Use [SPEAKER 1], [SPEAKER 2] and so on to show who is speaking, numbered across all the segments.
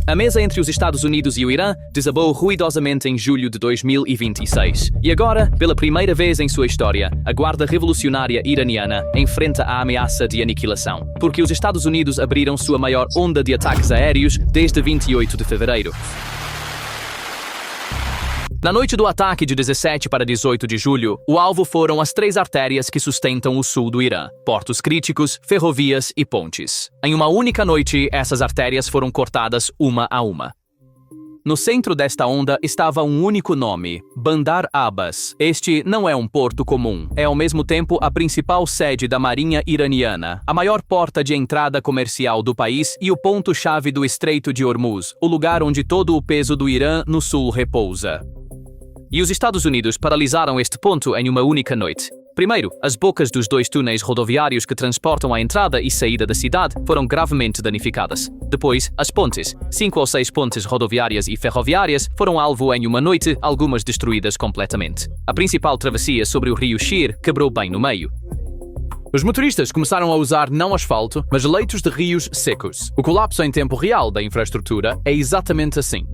[SPEAKER 1] A mesa entre os Estados Unidos e o Irã desabou ruidosamente em julho de 2026. E agora, pela primeira vez em sua história, a Guarda Revolucionária Iraniana enfrenta a ameaça de aniquilação, porque os Estados Unidos abriram sua maior onda de ataques aéreos desde 28 de fevereiro. Na noite do ataque de 17 para 18 de julho, o alvo foram as 3 artérias que sustentam o sul do Irã: portos críticos, ferrovias e pontes. Em uma única noite, essas artérias foram cortadas uma a uma. No centro desta onda estava um único nome: Bandar Abbas. Este não é um porto comum, é ao mesmo tempo a principal sede da Marinha Iraniana, a maior porta de entrada comercial do país e o ponto-chave do Estreito de Hormuz, o lugar onde todo o peso do Irã no sul repousa. E os Estados Unidos paralisaram este ponto em uma única noite. Primeiro, as bocas dos 2 túneis rodoviários que transportam a entrada e saída da cidade foram gravemente danificadas. Depois, as pontes, 5 ou 6 pontes rodoviárias e ferroviárias, foram alvo em uma noite, algumas destruídas completamente. A principal travessia sobre o rio Shir quebrou bem no meio. Os motoristas começaram a usar não asfalto, mas leitos de rios secos. O colapso em tempo real da infraestrutura é exatamente assim.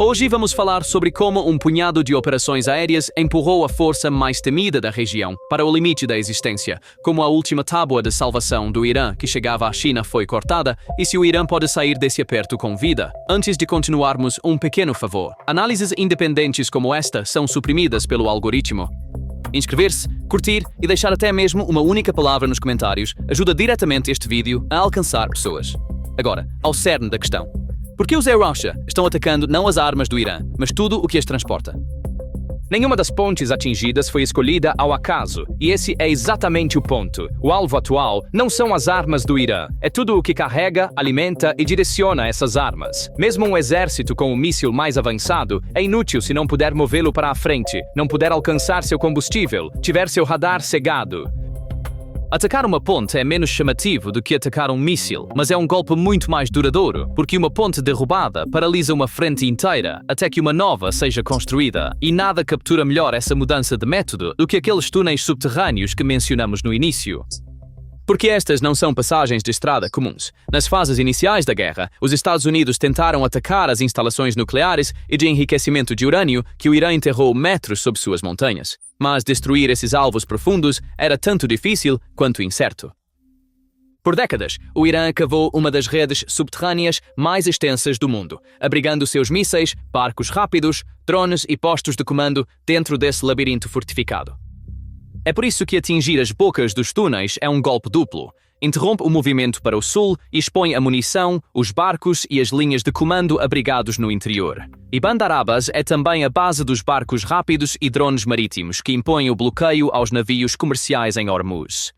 [SPEAKER 1] Hoje vamos falar sobre como um punhado de operações aéreas empurrou a força mais temida da região para o limite da existência, como a última tábua de salvação do Irã que chegava à China foi cortada e se o Irã pode sair desse aperto com vida. Antes de continuarmos, um pequeno favor. Análises independentes como esta são suprimidas pelo algoritmo. Inscrever-se, curtir e deixar até mesmo uma única palavra nos comentários ajuda diretamente este vídeo a alcançar pessoas. Agora, ao cerne da questão. Por que os Air Russia estão atacando não as armas do Irã, mas tudo o que as transporta? Nenhuma das pontes atingidas foi escolhida ao acaso, e esse é exatamente o ponto. O alvo atual não são as armas do Irã, é tudo o que carrega, alimenta e direciona essas armas. Mesmo um exército com um míssil mais avançado é inútil se não puder movê-lo para a frente, não puder alcançar seu combustível, tiver seu radar cegado. Atacar uma ponte é menos chamativo do que atacar um míssil, mas é um golpe muito mais duradouro, porque uma ponte derrubada paralisa uma frente inteira até que uma nova seja construída, e nada captura melhor essa mudança de método do que aqueles túneis subterrâneos que mencionamos no início. Porque estas não são passagens de estrada comuns. Nas fases iniciais da guerra, os Estados Unidos tentaram atacar as instalações nucleares e de enriquecimento de urânio que o Irã enterrou metros sob suas montanhas. Mas destruir esses alvos profundos era tanto difícil quanto incerto. Por décadas, o Irã cavou uma das redes subterrâneas mais extensas do mundo, abrigando seus mísseis, barcos rápidos, drones e postos de comando dentro desse labirinto fortificado. É por isso que atingir as bocas dos túneis é um golpe duplo. Interrompe o movimento para o sul e expõe a munição, os barcos e as linhas de comando abrigados no interior. E Bandar Abbas é também a base dos barcos rápidos e drones marítimos que impõem o bloqueio aos navios comerciais em Hormuz.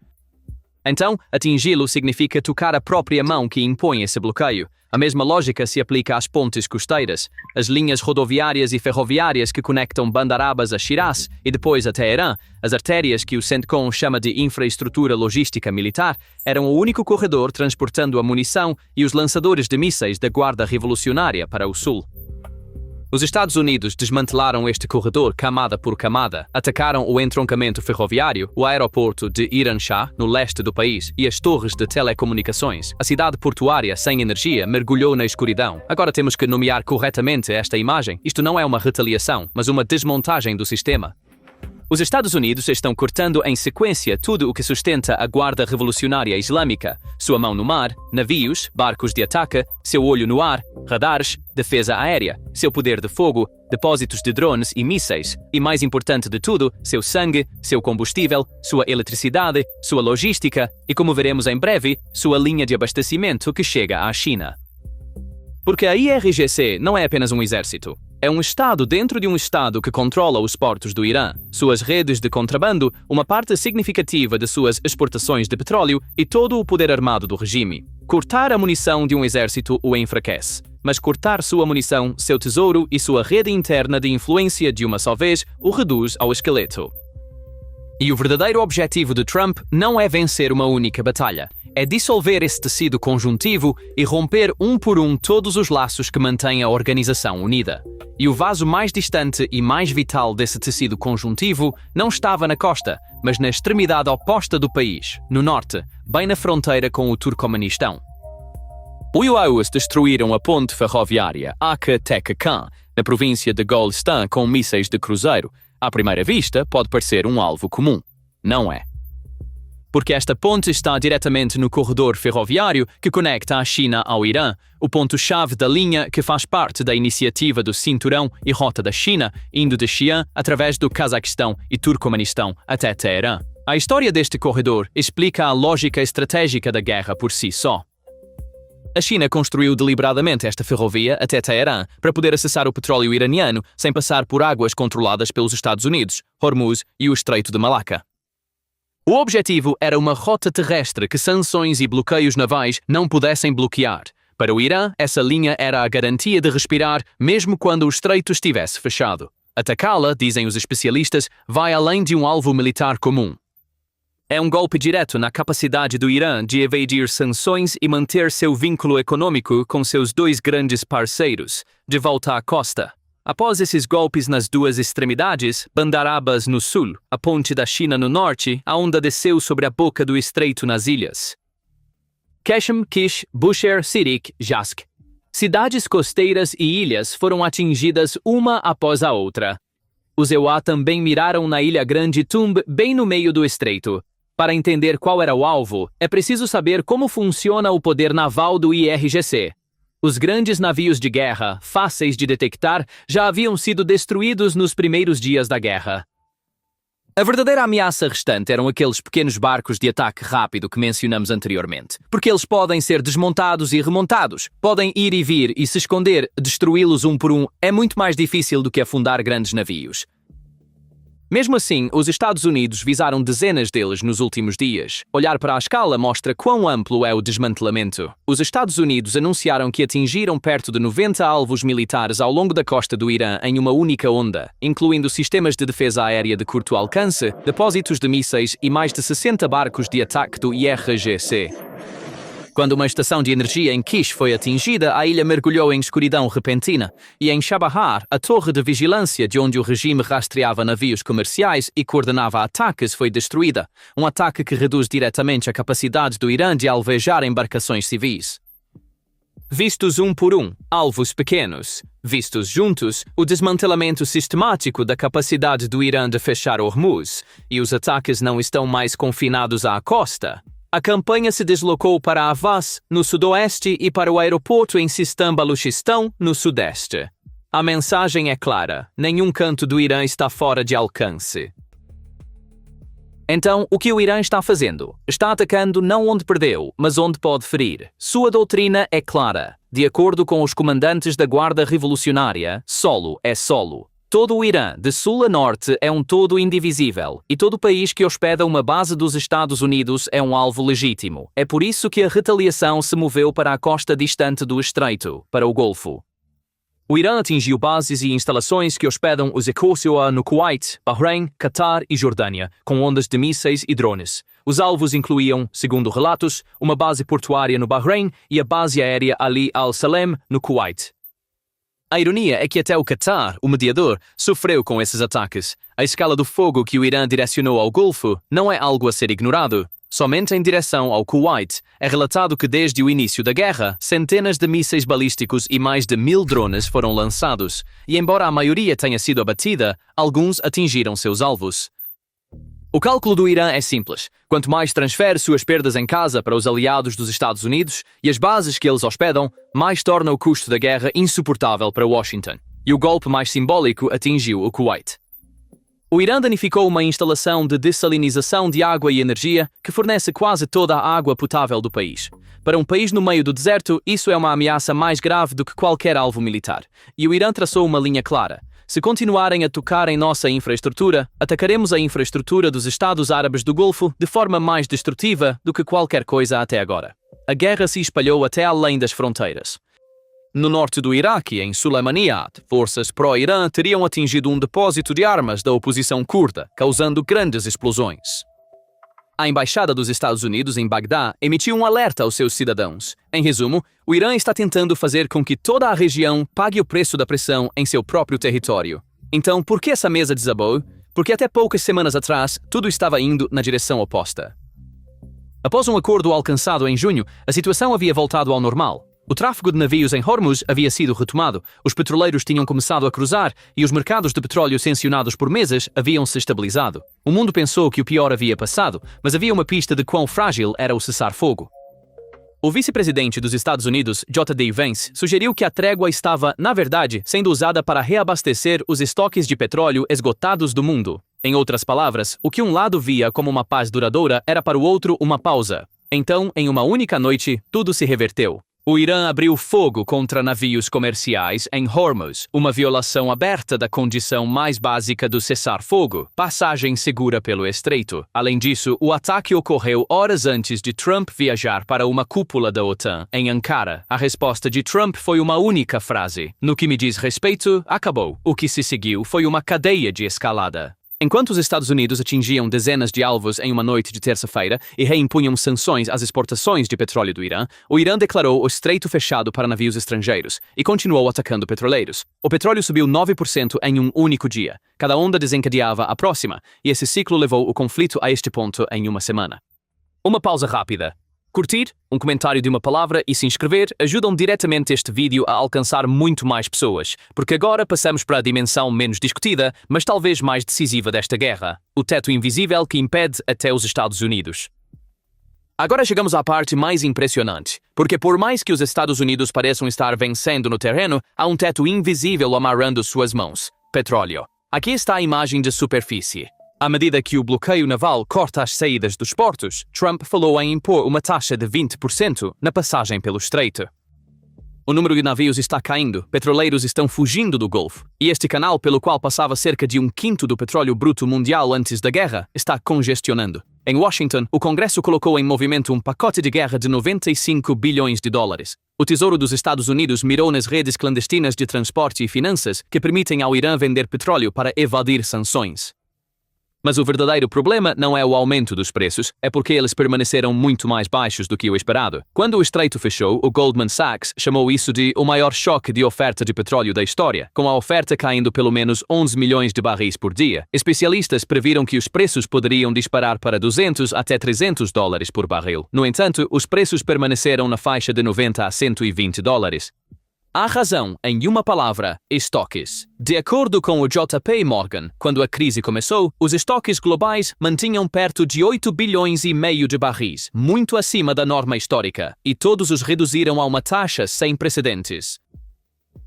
[SPEAKER 1] Então, atingi-lo significa tocar a própria mão que impõe esse bloqueio. A mesma lógica se aplica às pontes costeiras, as linhas rodoviárias e ferroviárias que conectam Bandar Abbas a Shiraz e depois a Teherã, as artérias que o CENTCOM chama de infraestrutura logística militar, eram o único corredor transportando a munição e os lançadores de mísseis da Guarda Revolucionária para o sul. Os Estados Unidos desmantelaram este corredor camada por camada, atacaram o entroncamento ferroviário, o aeroporto de Iran Shah, no leste do país, e as torres de telecomunicações. A cidade portuária sem energia mergulhou na escuridão. Agora temos que nomear corretamente esta imagem. Isto não é uma retaliação, mas uma desmontagem do sistema. Os Estados Unidos estão cortando em sequência tudo o que sustenta a Guarda Revolucionária Islâmica: sua mão no mar, navios, barcos de ataque, seu olho no ar, radares, defesa aérea, seu poder de fogo, depósitos de drones e mísseis, e mais importante de tudo, seu sangue, seu combustível, sua eletricidade, sua logística e, como veremos em breve, sua linha de abastecimento que chega à China. Porque a IRGC não é apenas um exército. É um Estado dentro de um Estado que controla os portos do Irã, suas redes de contrabando, uma parte significativa de suas exportações de petróleo e todo o poder armado do regime. Cortar a munição de um exército o enfraquece, mas cortar sua munição, seu tesouro e sua rede interna de influência de uma só vez o reduz ao esqueleto. E o verdadeiro objetivo de Trump não é vencer uma única batalha. É dissolver esse tecido conjuntivo e romper um por um todos os laços que mantêm a organização unida. E o vaso mais distante e mais vital desse tecido conjuntivo não estava na costa, mas na extremidade oposta do país, no norte, bem na fronteira com o Turcomenistão. Os destruíram a ponte ferroviária Aka-Teka-Khan, na província de Golestan, com mísseis de cruzeiro. À primeira vista, pode parecer um alvo comum. Não é. Porque esta ponte está diretamente no corredor ferroviário que conecta a China ao Irã, o ponto-chave da linha que faz parte da iniciativa do Cinturão e Rota da China, indo de Xi'an através do Cazaquistão e Turcomenistão até Teherã. A história deste corredor explica a lógica estratégica da guerra por si só. A China construiu deliberadamente esta ferrovia até Teherã para poder acessar o petróleo iraniano sem passar por águas controladas pelos Estados Unidos, Hormuz e o Estreito de Malaca. O objetivo era uma rota terrestre que sanções e bloqueios navais não pudessem bloquear. Para o Irã, essa linha era a garantia de respirar mesmo quando o estreito estivesse fechado. Atacá-la, dizem os especialistas, vai além de um alvo militar comum. É um golpe direto na capacidade do Irã de evadir sanções e manter seu vínculo econômico com seus dois grandes parceiros, de volta à costa. Após esses golpes nas duas extremidades, Bandar Abbas no sul, a ponte da China no norte, a onda desceu sobre a boca do estreito nas ilhas. Qeshm, Kish, Bushehr, Sirik, Jask. Cidades costeiras e ilhas foram atingidas uma após a outra. Os EUA também miraram na ilha grande Tumb, bem no meio do estreito. Para entender qual era o alvo, é preciso saber como funciona o poder naval do IRGC. Os grandes navios de guerra, fáceis de detectar, já haviam sido destruídos nos primeiros dias da guerra. A verdadeira ameaça restante eram aqueles pequenos barcos de ataque rápido que mencionamos anteriormente, porque eles podem ser desmontados e remontados, podem ir e vir e se esconder, destruí-los um por um é muito mais difícil do que afundar grandes navios. Mesmo assim, os Estados Unidos visaram dezenas deles nos últimos dias. Olhar para a escala mostra quão amplo é o desmantelamento. Os Estados Unidos anunciaram que atingiram perto de 90 alvos militares ao longo da costa do Irã em uma única onda, incluindo sistemas de defesa aérea de curto alcance, depósitos de mísseis e mais de 60 barcos de ataque do IRGC. Quando uma estação de energia em Kish foi atingida, a ilha mergulhou em escuridão repentina, e em Chabahar, a torre de vigilância de onde o regime rastreava navios comerciais e coordenava ataques foi destruída, um ataque que reduz diretamente a capacidade do Irã de alvejar embarcações civis. Vistos um por um, alvos pequenos. Vistos juntos, o desmantelamento sistemático da capacidade do Irã de fechar Hormuz, e os ataques não estão mais confinados à costa. A campanha se deslocou para Avaz, no sudoeste, e para o aeroporto em Sistan-Baluchistão, no sudeste. A mensagem é clara: nenhum canto do Irã está fora de alcance. Então, o que o Irã está fazendo? Está atacando não onde perdeu, mas onde pode ferir. Sua doutrina é clara. De acordo com os comandantes da Guarda Revolucionária, solo é solo. Todo o Irã, de sul a norte, é um todo indivisível, e todo país que hospeda uma base dos Estados Unidos é um alvo legítimo. É por isso que a retaliação se moveu para a costa distante do estreito, para o Golfo. O Irã atingiu bases e instalações que hospedam os ECOSUA no Kuwait, Bahrein, Qatar e Jordânia, com ondas de mísseis e drones. Os alvos incluíam, segundo relatos, uma base portuária no Bahrein e a base aérea Ali Al-Salem, no Kuwait. A ironia é que até o Qatar, o mediador, sofreu com esses ataques. A escala do fogo que o Irã direcionou ao Golfo não é algo a ser ignorado. Somente em direção ao Kuwait, é relatado que desde o início da guerra, centenas de mísseis balísticos e mais de 1000 drones foram lançados, e embora a maioria tenha sido abatida, alguns atingiram seus alvos. O cálculo do Irã é simples. Quanto mais transfere suas perdas em casa para os aliados dos Estados Unidos e as bases que eles hospedam, mais torna o custo da guerra insuportável para Washington. E o golpe mais simbólico atingiu o Kuwait. O Irã danificou uma instalação de dessalinização de água e energia que fornece quase toda a água potável do país. Para um país no meio do deserto, isso é uma ameaça mais grave do que qualquer alvo militar. E o Irã traçou uma linha clara. Se continuarem a tocar em nossa infraestrutura, atacaremos a infraestrutura dos Estados Árabes do Golfo de forma mais destrutiva do que qualquer coisa até agora. A guerra se espalhou até além das fronteiras. No norte do Iraque, em Sulaymaniyat, forças pró-Irã teriam atingido um depósito de armas da oposição curda, causando grandes explosões. A Embaixada dos Estados Unidos em Bagdá emitiu um alerta aos seus cidadãos. Em resumo, o Irã está tentando fazer com que toda a região pague o preço da pressão em seu próprio território. Então, por que essa mesa desabou? Porque até poucas semanas atrás, tudo estava indo na direção oposta. Após um acordo alcançado em junho, a situação havia voltado ao normal. O tráfego de navios em Hormuz havia sido retomado, os petroleiros tinham começado a cruzar e os mercados de petróleo tensionados por meses haviam se estabilizado. O mundo pensou que o pior havia passado, mas havia uma pista de quão frágil era o cessar-fogo. O vice-presidente dos Estados Unidos, J.D. Vance, sugeriu que a trégua estava, na verdade, sendo usada para reabastecer os estoques de petróleo esgotados do mundo. Em outras palavras, o que um lado via como uma paz duradoura era para o outro uma pausa. Então, em uma única noite, tudo se reverteu. O Irã abriu fogo contra navios comerciais em Hormuz, uma violação aberta da condição mais básica do cessar-fogo, passagem segura pelo estreito. Além disso, o ataque ocorreu horas antes de Trump viajar para uma cúpula da OTAN, em Ankara. A resposta de Trump foi uma única frase: "No que me diz respeito, acabou." O que se seguiu foi uma cadeia de escalada. Enquanto os Estados Unidos atingiam dezenas de alvos em uma noite de terça-feira e reimpunham sanções às exportações de petróleo do Irã, o Irã declarou o estreito fechado para navios estrangeiros e continuou atacando petroleiros. O petróleo subiu 9% em um único dia. Cada onda desencadeava a próxima, e esse ciclo levou o conflito a este ponto em uma semana. Uma pausa rápida. Curtir, um comentário de uma palavra e se inscrever ajudam diretamente este vídeo a alcançar muito mais pessoas, porque agora passamos para a dimensão menos discutida, mas talvez mais decisiva desta guerra: o teto invisível que impede até os Estados Unidos. Agora chegamos à parte mais impressionante, porque por mais que os Estados Unidos pareçam estar vencendo no terreno, há um teto invisível amarrando suas mãos: petróleo. Aqui está a imagem de superfície. À medida que o bloqueio naval corta as saídas dos portos, Trump falou em impor uma taxa de 20% na passagem pelo estreito. O número de navios está caindo, petroleiros estão fugindo do Golfo, e este canal, pelo qual passava cerca de 1/5 do petróleo bruto mundial antes da guerra, está congestionando. Em Washington, o Congresso colocou em movimento um pacote de guerra de 95 bilhões de dólares. O Tesouro dos Estados Unidos mirou nas redes clandestinas de transporte e finanças que permitem ao Irã vender petróleo para evadir sanções. Mas o verdadeiro problema não é o aumento dos preços, é porque eles permaneceram muito mais baixos do que o esperado. Quando o estreito fechou, o Goldman Sachs chamou isso de o maior choque de oferta de petróleo da história, com a oferta caindo pelo menos 11 milhões de barris por dia. Especialistas previram que os preços poderiam disparar para 200 até 300 dólares por barril. No entanto, os preços permaneceram na faixa de 90 a 120 dólares. A razão, em uma palavra: estoques. De acordo com o JP Morgan, quando a crise começou, os estoques globais mantinham perto de 8 bilhões e meio de barris, muito acima da norma histórica, e todos os reduziram a uma taxa sem precedentes.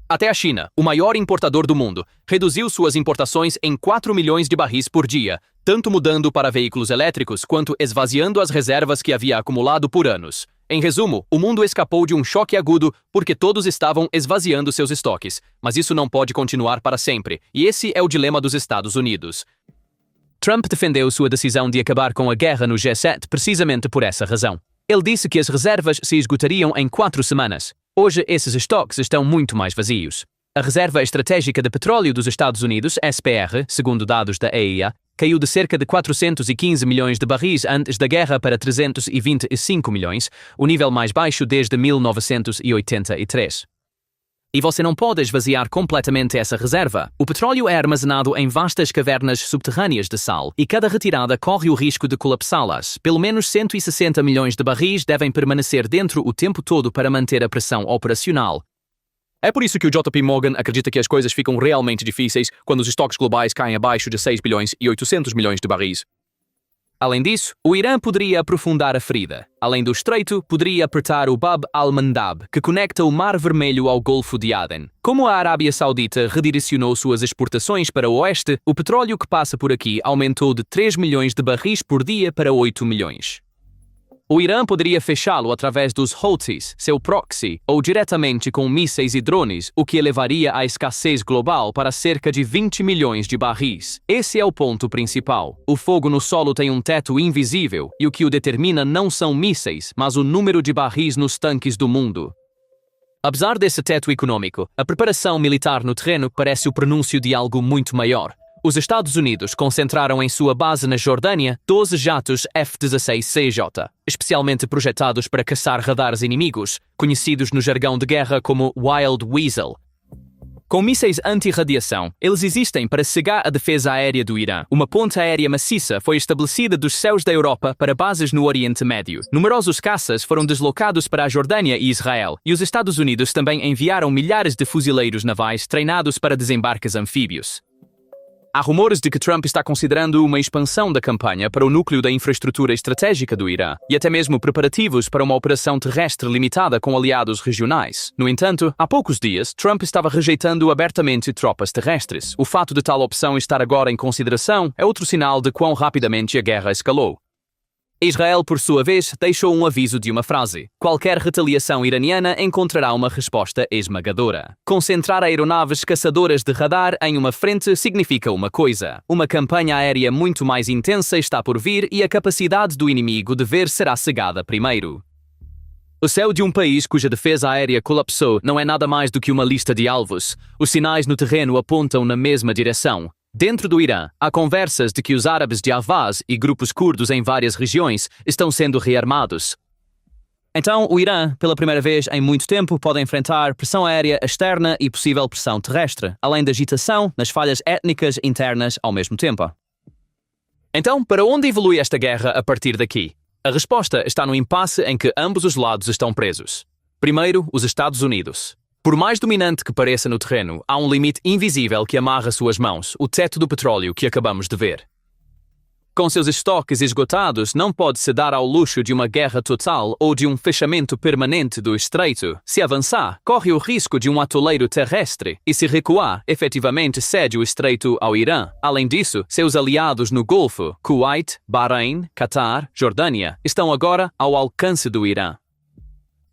[SPEAKER 1] Até a China, o maior importador do mundo, reduziu suas importações em 4 milhões de barris por dia, tanto mudando para veículos elétricos quanto esvaziando as reservas que havia acumulado por anos. Em resumo, o mundo escapou de um choque agudo porque todos estavam esvaziando seus estoques, mas isso não pode continuar para sempre, e esse é o dilema dos Estados Unidos. Trump defendeu sua decisão de acabar com a guerra no G7 precisamente por essa razão. Ele disse que as reservas se esgotariam em 4 semanas. Hoje, esses estoques estão muito mais vazios. A Reserva Estratégica de Petróleo dos Estados Unidos, SPR, segundo dados da EIA, caiu de cerca de 415 milhões de barris antes da guerra para 325 milhões, o nível mais baixo desde 1983. E você não pode esvaziar completamente essa reserva. O petróleo é armazenado em vastas cavernas subterrâneas de sal, e cada retirada corre o risco de colapsá-las. Pelo menos 160 milhões de barris devem permanecer dentro o tempo todo para manter a pressão operacional. É por isso que o JP Morgan acredita que as coisas ficam realmente difíceis quando os estoques globais caem abaixo de 6 bilhões e 800 milhões de barris. Além disso, o Irã poderia aprofundar a ferida. Além do estreito, poderia apertar o Bab al-Mandab, que conecta o Mar Vermelho ao Golfo de Aden. Como a Arábia Saudita redirecionou suas exportações para o oeste, o petróleo que passa por aqui aumentou de 3 milhões de barris por dia para 8 milhões. O Irã poderia fechá-lo através dos Houthis, seu proxy, ou diretamente com mísseis e drones, o que elevaria a escassez global para cerca de 20 milhões de barris. Esse é o ponto principal. O fogo no solo tem um teto invisível, e o que o determina não são mísseis, mas o número de barris nos tanques do mundo. Apesar desse teto econômico, a preparação militar no terreno parece o prenúncio de algo muito maior. Os Estados Unidos concentraram em sua base na Jordânia 12 jatos F-16CJ, especialmente projetados para caçar radares inimigos, conhecidos no jargão de guerra como Wild Weasel. Com mísseis anti-radiação, eles existem para cegar a defesa aérea do Irã. Uma ponte aérea maciça foi estabelecida dos céus da Europa para bases no Oriente Médio. Numerosos caças foram deslocados para a Jordânia e Israel, e os Estados Unidos também enviaram milhares de fuzileiros navais treinados para desembarques anfíbios. Há rumores de que Trump está considerando uma expansão da campanha para o núcleo da infraestrutura estratégica do Irã e até mesmo preparativos para uma operação terrestre limitada com aliados regionais. No entanto, há poucos dias, Trump estava rejeitando abertamente tropas terrestres. O fato de tal opção estar agora em consideração é outro sinal de quão rapidamente a guerra escalou. Israel, por sua vez, deixou um aviso de uma frase: qualquer retaliação iraniana encontrará uma resposta esmagadora. Concentrar aeronaves caçadoras de radar em uma frente significa uma coisa: uma campanha aérea muito mais intensa está por vir e a capacidade do inimigo de ver será cegada primeiro. O céu de um país cuja defesa aérea colapsou não é nada mais do que uma lista de alvos. Os sinais no terreno apontam na mesma direção. Dentro do Irã, há conversas de que os árabes de Ahvaz e grupos curdos em várias regiões estão sendo rearmados. Então, o Irã, pela primeira vez em muito tempo, pode enfrentar pressão aérea externa e possível pressão terrestre, além da agitação nas falhas étnicas internas ao mesmo tempo. Então, para onde evolui esta guerra a partir daqui? A resposta está no impasse em que ambos os lados estão presos. Primeiro, os Estados Unidos. Por mais dominante que pareça no terreno, há um limite invisível que amarra suas mãos, o teto do petróleo que acabamos de ver. Com seus estoques esgotados, não pode se dar ao luxo de uma guerra total ou de um fechamento permanente do estreito. Se avançar, corre o risco de um atoleiro terrestre, e se recuar, efetivamente cede o estreito ao Irã. Além disso, seus aliados no Golfo, Kuwait, Bahrein, Catar, Jordânia, estão agora ao alcance do Irã.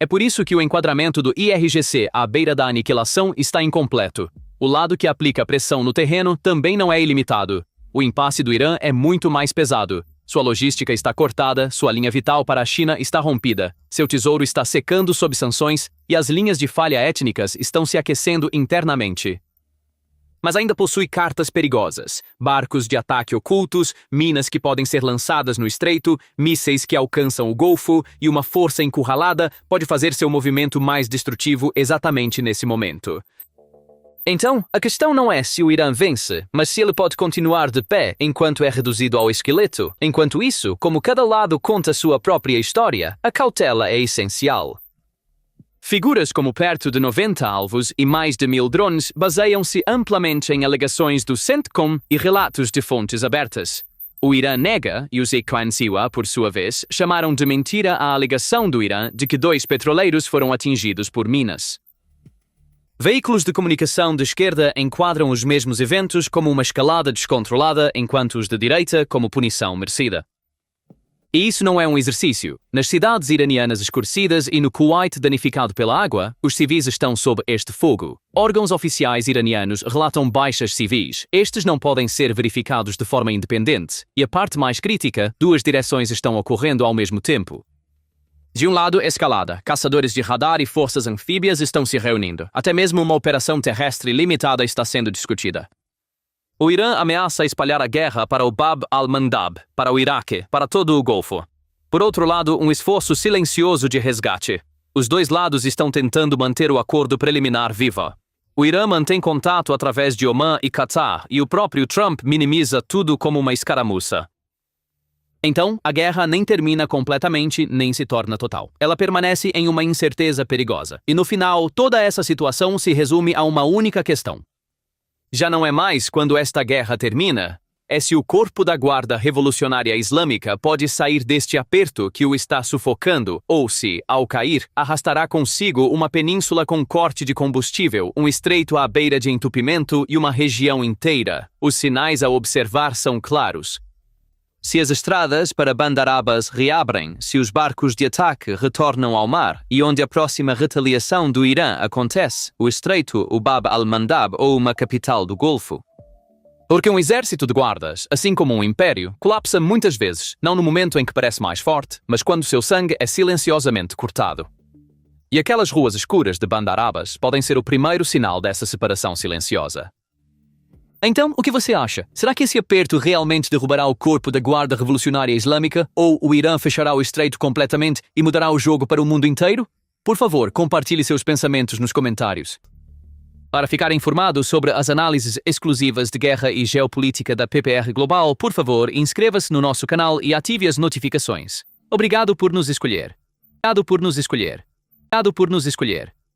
[SPEAKER 1] É por isso que o enquadramento do IRGC à beira da aniquilação está incompleto. O lado que aplica pressão no terreno também não é ilimitado. O impasse do Irã é muito mais pesado. Sua logística está cortada, sua linha vital para a China está rompida, seu tesouro está secando sob sanções e as linhas de falha étnicas estão se aquecendo internamente. Mas ainda possui cartas perigosas, barcos de ataque ocultos, minas que podem ser lançadas no estreito, mísseis que alcançam o Golfo e uma força encurralada pode fazer seu movimento mais destrutivo exatamente nesse momento. Então, a questão não é se o Irã vence, mas se ele pode continuar de pé enquanto é reduzido ao esqueleto. Enquanto isso, como cada lado conta sua própria história, a cautela é essencial. Figuras como perto de 90 alvos e mais de 1000 drones baseiam-se amplamente em alegações do CENTCOM e relatos de fontes abertas. O Irã nega, e os Equansiwa, por sua vez, chamaram de mentira a alegação do Irã de que 2 petroleiros foram atingidos por minas. Veículos de comunicação de esquerda enquadram os mesmos eventos como uma escalada descontrolada, enquanto os de direita como punição merecida. E isso não é um exercício. Nas cidades iranianas escurecidas e no Kuwait danificado pela água, os civis estão sob este fogo. Órgãos oficiais iranianos relatam baixas civis. Estes não podem ser verificados de forma independente. E a parte mais crítica, 2 direções estão ocorrendo ao mesmo tempo. De um lado, escalada. Caçadores de radar e forças anfíbias estão se reunindo. Até mesmo uma operação terrestre limitada está sendo discutida. O Irã ameaça espalhar a guerra para o Bab al-Mandab, para o Iraque, para todo o Golfo. Por outro lado, um esforço silencioso de resgate. Os 2 lados estão tentando manter o acordo preliminar vivo. O Irã mantém contato através de Omã e Catar, e o próprio Trump minimiza tudo como uma escaramuça. Então, a guerra nem termina completamente, nem se torna total. Ela permanece em uma incerteza perigosa. E no final, toda essa situação se resume a uma única questão. Já não é mais quando esta guerra termina, é se o corpo da Guarda Revolucionária Islâmica pode sair deste aperto que o está sufocando, ou se, ao cair, arrastará consigo uma península com corte de combustível, um estreito à beira de entupimento e uma região inteira. Os sinais a observar são claros. Se as estradas para Bandar Abbas reabrem, se os barcos de ataque retornam ao mar e onde a próxima retaliação do Irã acontece, o estreito, o Bab al-Mandab ou uma capital do Golfo. Porque um exército de guardas, assim como um império, colapsa muitas vezes, não no momento em que parece mais forte, mas quando seu sangue é silenciosamente cortado. E aquelas ruas escuras de Bandar Abbas podem ser o primeiro sinal dessa separação silenciosa. Então, o que você acha? Será que esse aperto realmente derrubará o corpo da Guarda Revolucionária Islâmica? Ou o Irã fechará o estreito completamente e mudará o jogo para o mundo inteiro? Por favor, compartilhe seus pensamentos nos comentários. Para ficar informado sobre as análises exclusivas de guerra e geopolítica da PPR Global, por favor, inscreva-se no nosso canal e ative as notificações. Obrigado por nos escolher. Obrigado por nos escolher. Obrigado por nos escolher.